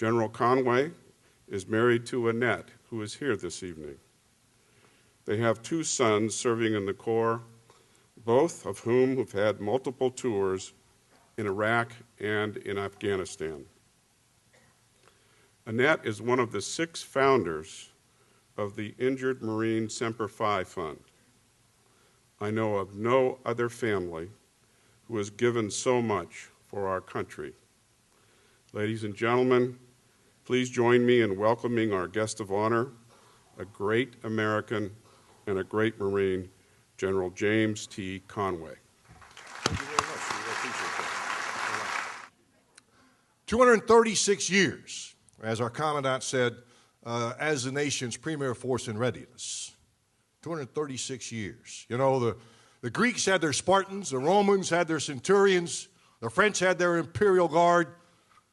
General Conway is married to Annette, who is here this evening. They have 2 sons serving in the Corps, both of whom have had multiple tours in Iraq and in Afghanistan. Annette is one of the 6 founders of the Injured Marine Semper Fi Fund. I know of no other family who has given so much for our country. Ladies and gentlemen, please join me in welcoming our guest of honor, a great American and a great Marine, General James T. Conway. Thank you very much. We appreciate that. 236 years, as our Commandant said, as the nation's premier force in readiness. 236 years. You know, the Greeks had their Spartans, the Romans had their centurions, the French had their Imperial Guard.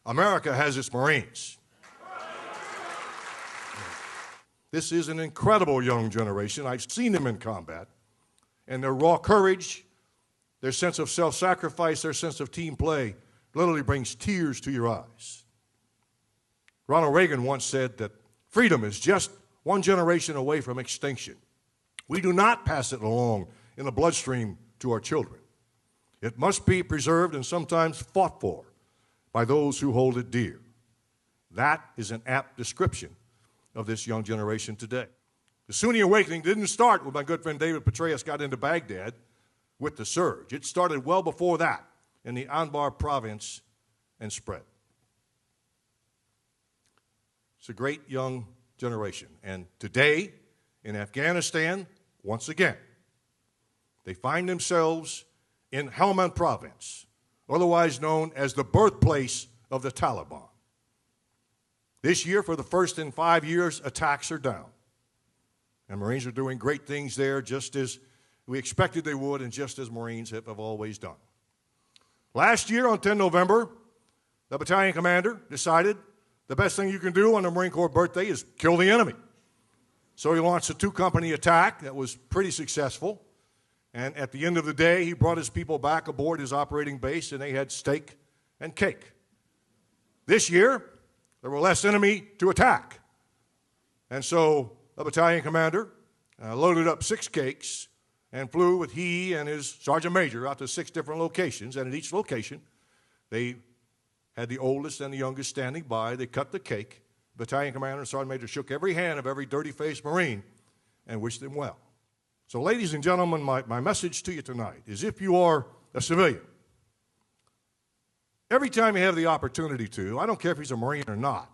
America has its Marines. This is an incredible young generation. I've seen them in combat, and their raw courage, their sense of self-sacrifice, their sense of team play literally brings tears to your eyes. Ronald Reagan once said that freedom is just one generation away from extinction. We do not pass it along in the bloodstream to our children. It must be preserved and sometimes fought for by those who hold it dear. That is an apt description of this young generation today. The Sunni awakening didn't start when my good friend David Petraeus got into Baghdad with the surge. It started well before that in the Anbar province and spread. It's a great young generation. And today, in Afghanistan, once again, they find themselves in Helmand province, otherwise known as the birthplace of the Taliban. This year, for the first in 5 years, attacks are down. And Marines are doing great things there, just as we expected they would, and just as Marines have always done. Last year, on 10 November, the battalion commander decided the best thing you can do on the Marine Corps birthday is kill the enemy. So he launched a 2-company attack that was pretty successful. And at the end of the day, he brought his people back aboard his operating base, and they had steak and cake. This year, there were less enemy to attack. And so the battalion commander loaded up 6 cakes and flew with he and his sergeant major out to 6 different locations. And at each location, they had the oldest and the youngest standing by. They cut the cake. The battalion commander and sergeant major shook every hand of every dirty-faced Marine and wished them well. So, ladies and gentlemen, my message to you tonight is, if you are a civilian, every time you have the opportunity to, I don't care if he's a Marine or not,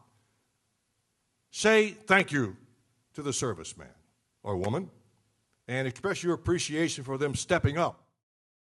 say thank you to the serviceman or woman and express your appreciation for them stepping up